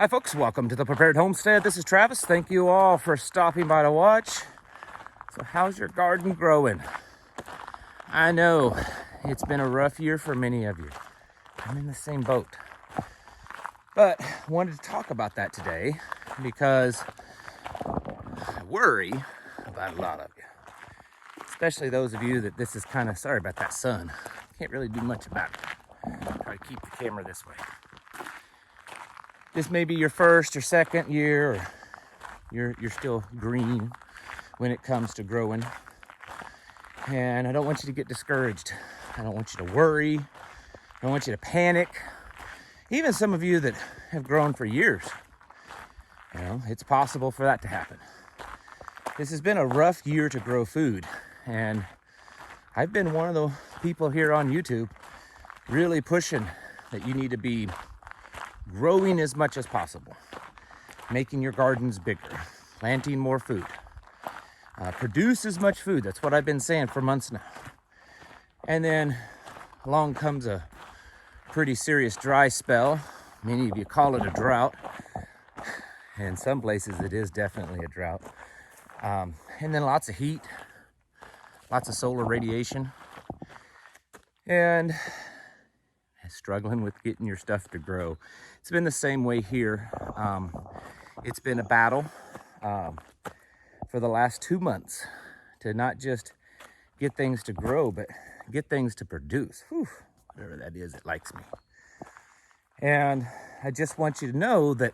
folks, welcome to the Prepared Homestead. This is Travis. Thank you all for stopping by to watch. So how's your garden growing? I know it's been a rough year for many of you. I'm in the same boat. But I wanted to talk about that today because I worry about a lot of you. Especially those of you that this is kind of, sorry about that sun. Can't really do much about it. Try to keep the camera this way. This may be your first or second year, or you're still green when it comes to growing. And I don't want you to get discouraged. I don't want you to worry. I don't want you to panic. Even some of you that have grown for years, you know, it's possible for that to happen. This has been a rough year to grow food. And I've been one of the people here on YouTube really pushing that you need to be growing as much as possible, making your gardens bigger, planting more food, produce as much food. That's what I've been saying for months now. And then along comes a pretty serious dry spell. Many of you call it a drought. In some places it is definitely a drought. And then lots of heat, lots of solar radiation, and struggling with getting your stuff to grow. It's been the same way here. It's been a battle for the last 2 months to not just get things to grow, but get things to produce. Whew, whatever that is, it likes me. And I just want you to know that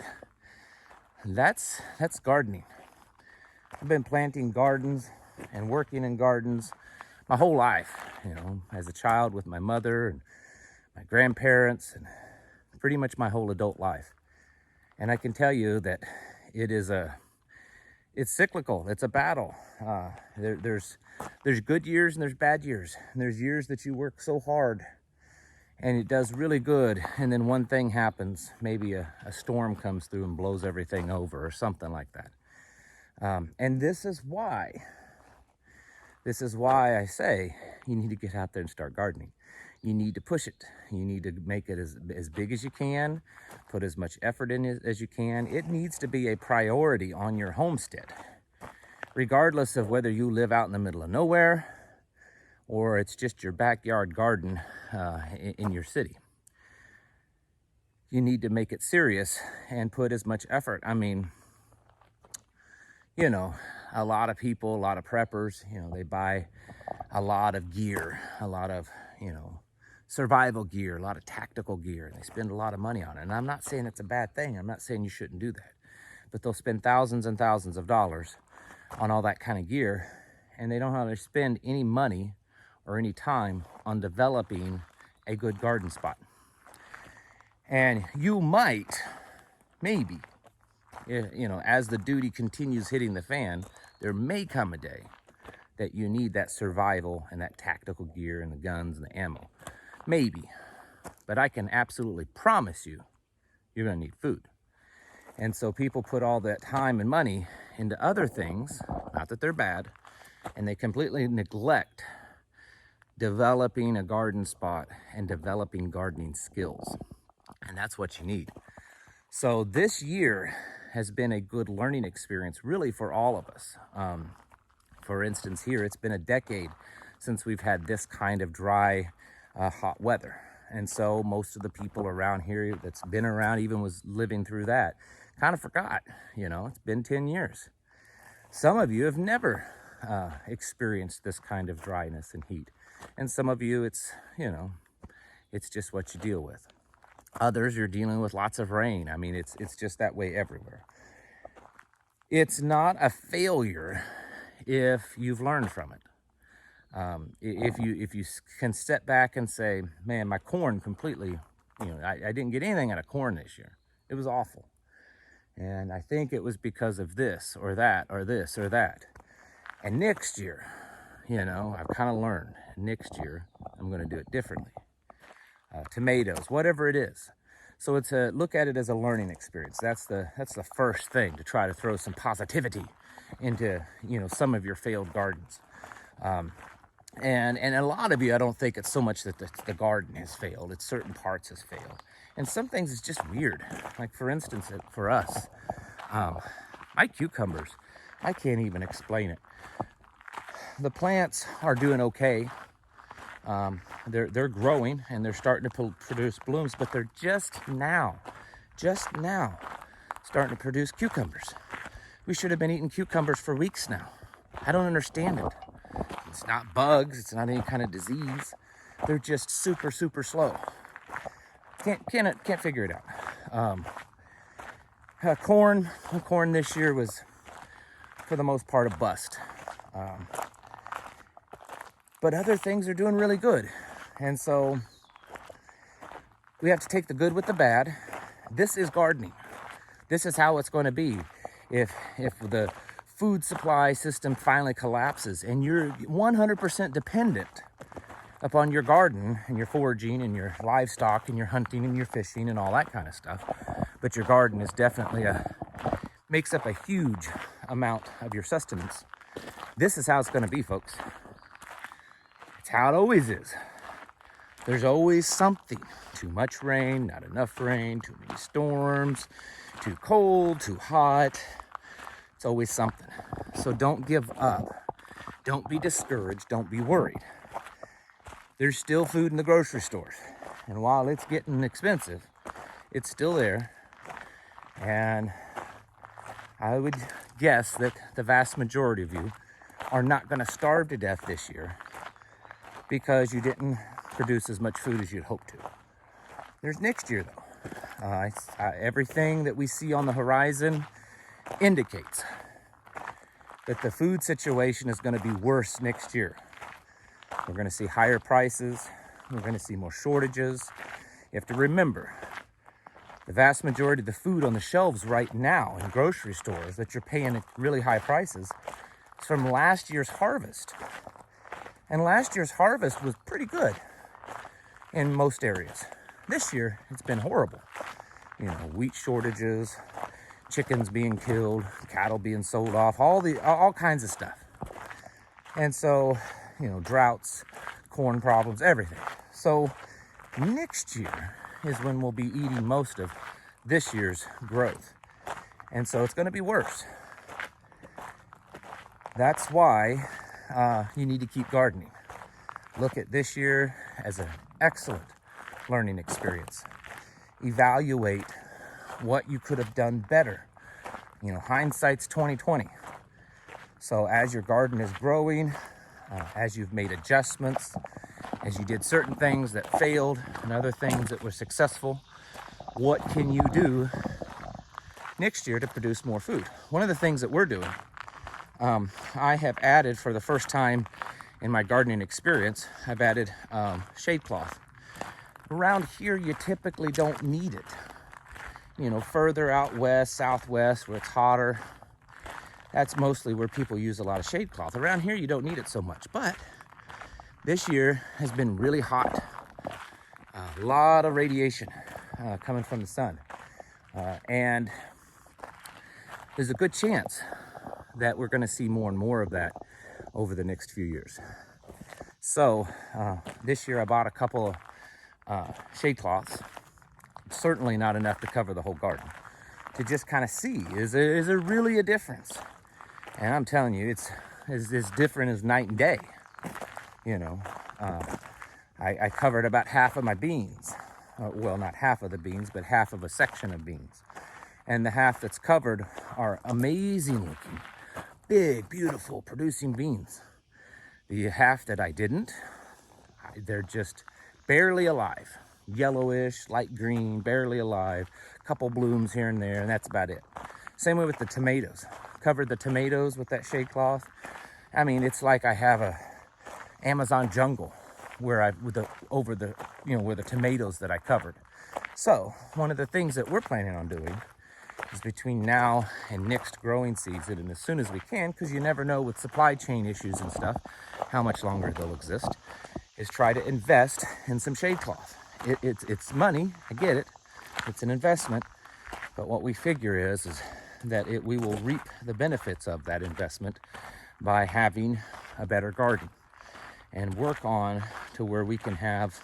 that's gardening. I've been planting gardens and working in gardens my whole life, you know, as a child with my mother and my grandparents, and pretty much my whole adult life. And I can tell you that it's cyclical. It's a battle. There's good years and there's bad years. And there's years that you work so hard and it does really good. And then one thing happens, maybe a storm comes through and blows everything over or something like that. And this is why I say you need to get out there and start gardening. You need to push it. You need to make it as big as you can, put as much effort in it as you can. It needs to be a priority on your homestead, regardless of whether you live out in the middle of nowhere or it's just your backyard garden in your city. You need to make it serious and put as much effort. I mean, you know, a lot of people, a lot of preppers, you know, they buy a lot of gear, a lot of, you know, survival gear, a lot of tactical gear, and they spend a lot of money on it. And I'm not saying it's a bad thing. I'm not saying you shouldn't do that. But they'll spend thousands and thousands of dollars on all that kind of gear, and they don't know how to spend any money or any time on developing a good garden spot. And you might, maybe, you know, as the duty continues hitting the fan, there may come a day that you need that survival and that tactical gear and the guns and the ammo. Maybe. But I can absolutely promise you, you're going to need food. And so people put all that time and money into other things, not that they're bad, and they completely neglect developing a garden spot and developing gardening skills. And that's what you need. So this year has been a good learning experience, really, for all of us. For instance, here, it's been a decade since we've had this kind of dry, hot weather. And so most of the people around here that's been around, even was living through that, kind of forgot, you know, it's been 10 years. Some of you have never experienced this kind of dryness and heat. And some of you, it's, you know, it's just what you deal with. Others, you're dealing with lots of rain. I mean, it's just that way everywhere. It's not a failure if you've learned from it. If you can step back and say, man, my corn completely, you know, I didn't get anything out of corn this year. It was awful. And I think it was because of this or that or this or that. And next year, you know, I've kind of learned. Next year, I'm going to do it differently. Tomatoes, whatever it is. So it's look at it as a learning experience. That's the first thing, to try to throw some positivity into, you know, some of your failed gardens. And a lot of you, I don't think it's so much that the garden has failed, it's certain parts has failed. And some things is just weird. Like for instance, for us, my cucumbers, I can't even explain it. The plants are doing okay. They're growing and they're starting to produce blooms, but they're just now starting to produce cucumbers. We should have been eating cucumbers for weeks now. I don't understand it. It's not bugs, it's not any kind of disease. They're just super slow. Can't figure it out. Corn this year was, for the most part, a bust. But other things are doing really good. And so we have to take the good with the bad. This is gardening. This is how it's going to be. If the food supply system finally collapses and you're 100% dependent upon your garden and your foraging and your livestock and your hunting and your fishing and all that kind of stuff, but your garden is definitely makes up a huge amount of your sustenance. This is how it's going to be, folks. It's how it always is. There's always something. Too much rain, not enough rain, too many storms, too cold, too hot. It's always something. So don't give up. Don't be discouraged. Don't be worried. There's still food in the grocery stores. And while it's getting expensive, it's still there. And I would guess that the vast majority of you are not going to starve to death this year because you didn't produce as much food as you'd hoped to. There's next year, though. Everything that we see on the horizon indicates that the food situation is going to be worse next year. We're going to see higher prices. We're going to see more shortages. You have to remember, the vast majority of the food on the shelves right now in grocery stores that you're paying at really high prices is from last year's harvest. And last year's harvest was pretty good in most areas. This year, it's been horrible. You know, wheat shortages, chickens being killed, cattle being sold off, all kinds of stuff. And so, you know, droughts, corn problems, everything. So next year is when we'll be eating most of this year's growth. And so it's going to be worse. That's why you need to keep gardening. Look at this year as an excellent learning experience. Evaluate what you could have done better. You know, hindsight's 20/20. So as your garden is growing, as you've made adjustments, as you did certain things that failed and other things that were successful, what can you do next year to produce more food? One of the things that we're doing, I have added for the first time in my gardening experience, I've added shade cloth. Around here, you typically don't need it. You know, further out west, southwest, where it's hotter, that's mostly where people use a lot of shade cloth. Around here, you don't need it so much. But this year has been really hot. A lot of radiation coming from the sun. And there's a good chance that we're going to see more and more of that over the next few years. So this year I bought a couple of shade cloths. Certainly not enough to cover the whole garden. To just kind of see, is there really a difference? And I'm telling you, it's as different as night and day. You know, I covered about half of my beans. Well, not half of the beans, but half of a section of beans. And the half that's covered are amazing looking, big, beautiful, producing beans. The half that I didn't, they're just barely alive. Yellowish, light green, barely alive, couple blooms here and there, and that's about it. Same way with the tomatoes. Covered the tomatoes with that shade cloth. I mean, it's like I have a Amazon jungle where where the tomatoes that I covered. So one of the things that we're planning on doing is between now and next growing season, and as soon as we can, because you never know with supply chain issues and stuff, how much longer they'll exist, is try to invest in some shade cloth. It's money, I get it, it's an investment, but what we figure is that we will reap the benefits of that investment by having a better garden. and work on to where we can have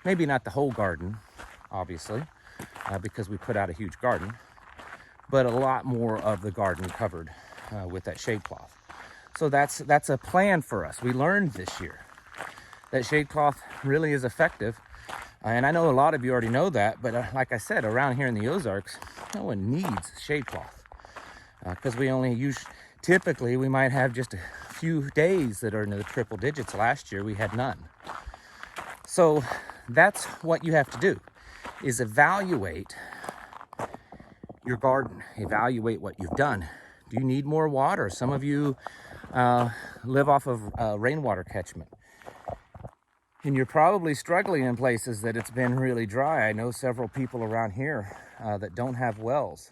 maybe not the whole garden, obviously, because we put out a huge garden, but a lot more of the garden covered with that shade cloth. So that's a plan for us. We learned this year that shade cloth really is effective. And I know a lot of you already know that, but like I said, around here in the Ozarks, no one needs shade cloth because we only use, typically we might have just a few days that are in the triple digits. Last year we had none. So that's what you have to do, is evaluate your garden, evaluate what you've done. Do you need more water? Some of you live off of rainwater catchment, and you're probably struggling in places that it's been really dry. I know several people around here that don't have wells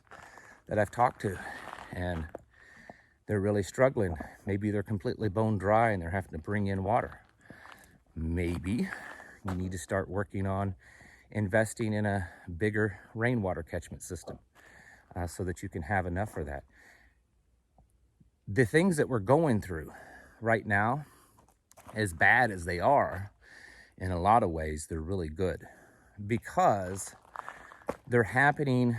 that I've talked to, and they're really struggling. Maybe they're completely bone dry and they're having to bring in water. Maybe you need to start working on investing in a bigger rainwater catchment system so that you can have enough for that. The things that we're going through right now, as bad as they are, in a lot of ways, they're really good because they're happening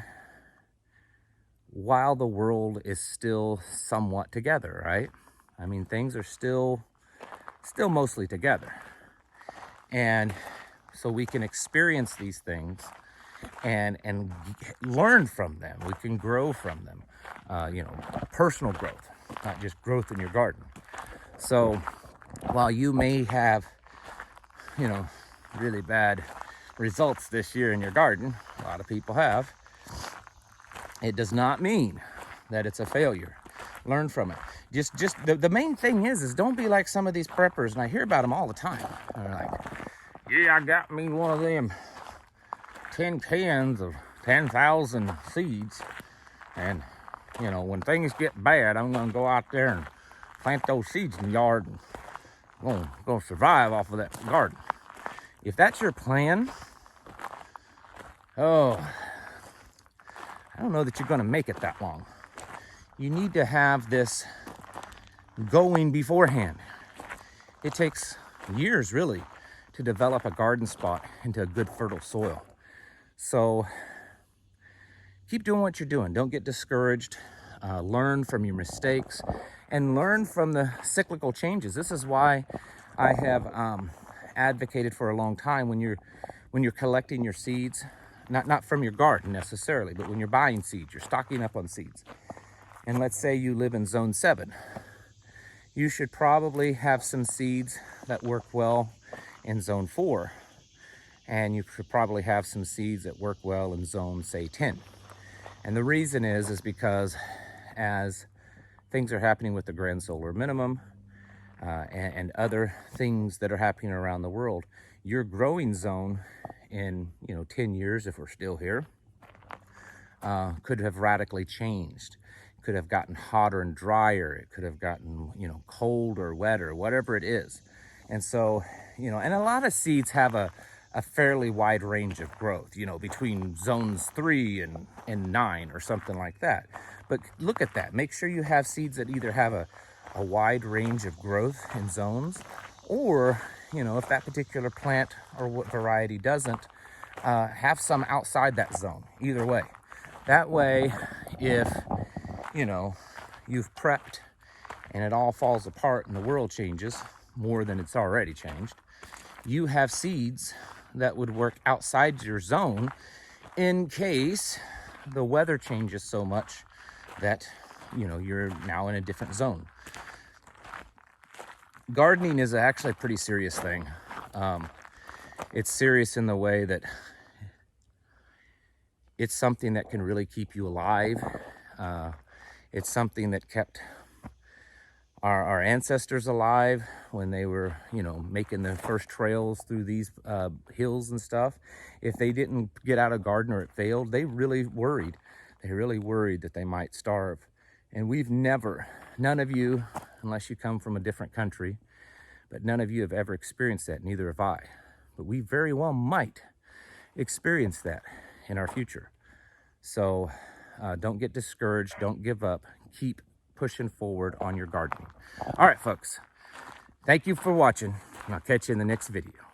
while the world is still somewhat together, right? I mean, things are still mostly together. And so we can experience these things and learn from them. We can grow from them, personal growth, not just growth in your garden. So while you may have, really bad results this year in your garden, a lot of people have, it does not mean that it's a failure. Learn from it. Just the main thing is don't be like some of these preppers, and I hear about them all the time. They're like, yeah, I got me one of them 10 cans of 10,000 seeds, and when things get bad, I'm gonna go out there and plant those seeds in the yard and gonna survive off of that garden. If that's your plan, I don't know that you're gonna make it that long. You need to have this going beforehand. It takes years, really, to develop a garden spot into a good fertile soil. So keep doing what you're doing. Don't get discouraged. Learn from your mistakes and learn from the cyclical changes. This is why I have advocated for a long time when you're collecting your seeds, not from your garden necessarily, but when you're buying seeds, you're stocking up on seeds. And let's say you live in zone 7. You should probably have some seeds that work well in zone 4. And you should probably have some seeds that work well in zone, say, 10. And the reason is because as things are happening with the grand solar minimum and other things that are happening around the world, your growing zone in 10 years, if we're still here, could have radically changed. Could have gotten hotter and drier. It could have gotten cold or wet or whatever it is. And so and a lot of seeds have a fairly wide range of growth, between zones 3 and 9 or something like that. But look at that. Make sure you have seeds that either have a wide range of growth in zones, or if that particular plant or what variety doesn't, have some outside that zone. Either way. That way, if you've prepped and it all falls apart and the world changes more than it's already changed, you have seeds that would work outside your zone in case the weather changes so much that you're now in a different zone. Gardening is actually a pretty serious thing. It's serious in the way that it's something that can really keep you alive. It's something that kept our ancestors alive when they were, making their first trails through these hills and stuff. If they didn't get out of garden or it failed, they really worried. They really worried that they might starve. And none of you, unless you come from a different country, but none of you have ever experienced that, neither have I. But we very well might experience that in our future. So don't get discouraged, don't give up, keep pushing forward on your gardening. All right, folks, thank you for watching. and I'll catch you in the next video.